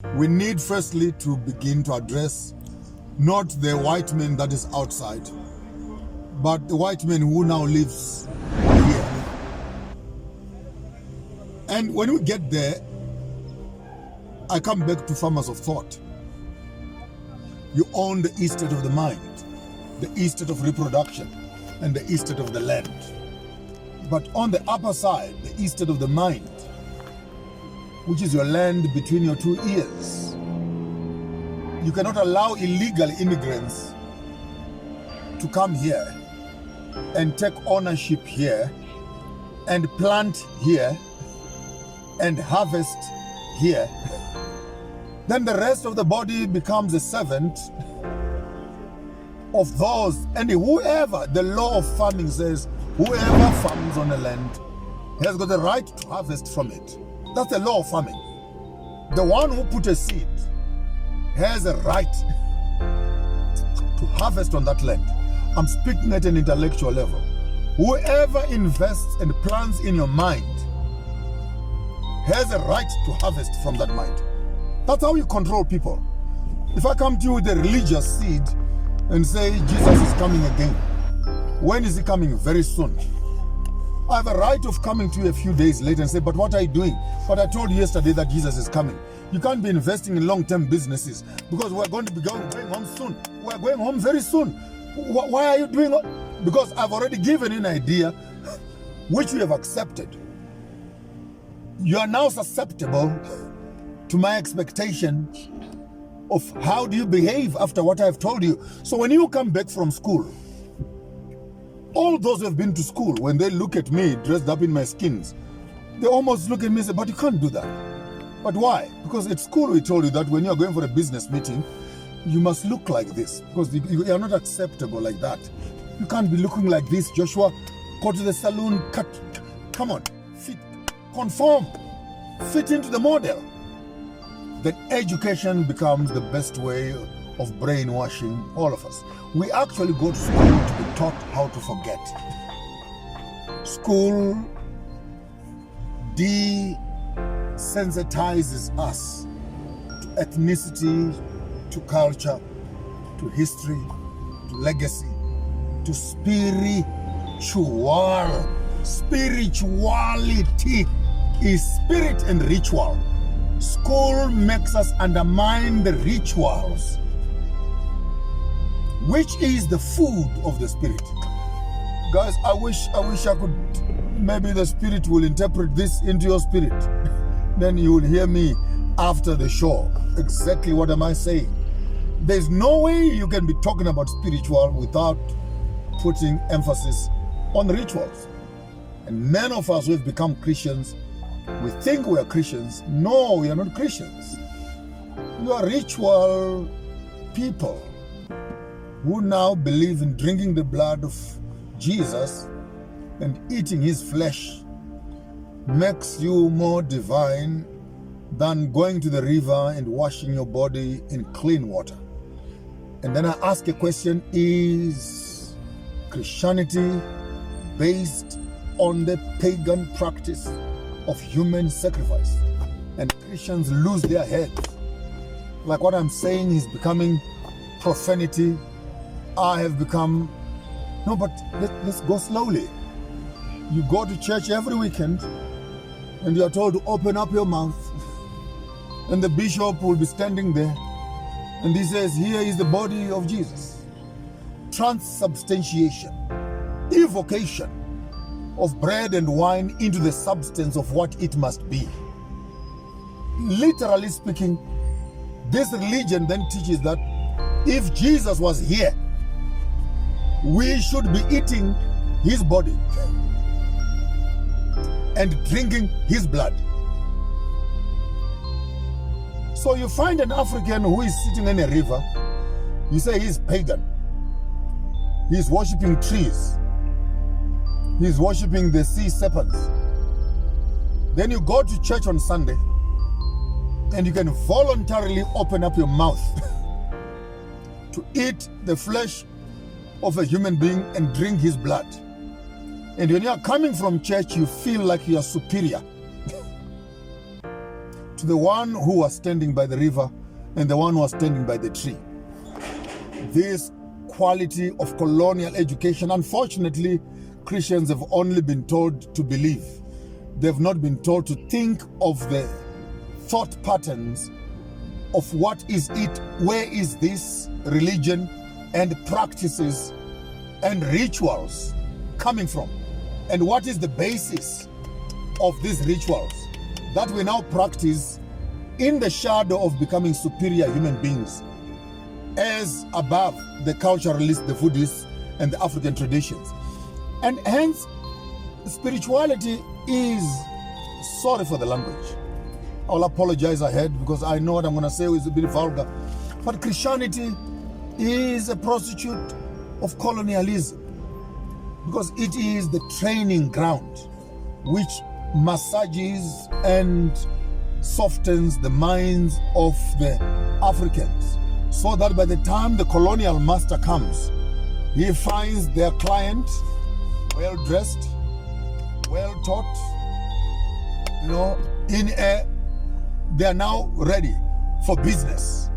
We need firstly to begin to address not the white man that is outside, but the white man who now lives here. And when we get there, I come back to farmers of thought. You own the estate of the mind, the estate of reproduction, and the estate of the land. But on the upper side, the estate of the mind, which is your land between your two ears, you cannot allow illegal immigrants to come here and take ownership here and plant here and harvest here. Then the rest of the body becomes a servant of those. And whoever, the law of farming says, whoever farms on a land has got the right to harvest from it. That's the law of farming. The one who put a seed has a right to harvest on that land. I'm speaking at an intellectual level. Whoever invests and plants in your mind has a right to harvest from that mind. That's how you control people. If I come to you with a religious seed and say Jesus is coming again, when is he coming? Very soon. I have a right of coming to you a few days later and say, but what are you doing? But I told you yesterday that Jesus is coming. You can't be investing in long-term businesses because we're going to be going home soon. We're going home very soon. Why are you doing it? Because I've already given you an idea which you have accepted. You are now susceptible to my expectation of how do you behave after what I've told you. So when you come back from school, all those who have been to school, when they look at me dressed up in my skins, they almost look at me and say, but you can't do that. But why? Because at school we told you that when you're going for a business meeting, you must look like this, because you are not acceptable like that. You can't be looking like this, Joshua. Go to the salon, cut. Come on, fit, conform, fit into the model. Then education becomes the best way of brainwashing all of us. We actually go to school to be taught how to forget. School desensitizes us to ethnicity, to culture, to history, to legacy, to spiritual. Spirituality is spirit and ritual. School makes us undermine the rituals, which is the food of the spirit. Guys, I wish I could, maybe the spirit will interpret this into your spirit. Then you will hear me after the show. Exactly what am I saying? There's no way you can be talking about spiritual without putting emphasis on rituals. And many of us who have become Christians, we think we are Christians. No, we are not Christians. You are ritual people who now believe in drinking the blood of Jesus and eating his flesh makes you more divine than going to the river and washing your body in clean water. And then I ask a question, is Christianity based on the pagan practice of human sacrifice? And Christians lose their heads. Like what I'm saying is becoming profanity. I have become, no, but let's go slowly. You go to church every weekend and you are told to open up your mouth, and the bishop will be standing there and he says, here is the body of Jesus. Transubstantiation, evocation of bread and wine into the substance of what it must be. Literally speaking, this religion then teaches that if Jesus was here, we should be eating his body and drinking his blood. So you find an African who is sitting in a river, you say he's pagan. He's worshipping trees. He's worshipping the sea serpents. Then you go to church on Sunday and you can voluntarily open up your mouth to eat the flesh of a human being and drink his blood. And when you are coming from church, you feel like you are superior. to the one who was standing by the river and the one who was standing by the tree. This quality of colonial education, unfortunately, Christians have only been told to believe. They've not been told to think of the thought patterns of what is it, where is this religion and practices and rituals coming from, and what is the basis of these rituals that we now practice in the shadow of becoming superior human beings, as above the culturalists, the Buddhists, and the African traditions. And hence, spirituality is, sorry for the language, I'll apologize ahead because I know what I'm going to say is a bit vulgar, but Christianity is a prostitute of colonialism, because it is the training ground which massages and softens the minds of the Africans, so that by the time the colonial master comes, he finds their client well-dressed, well-taught, they are now ready for business.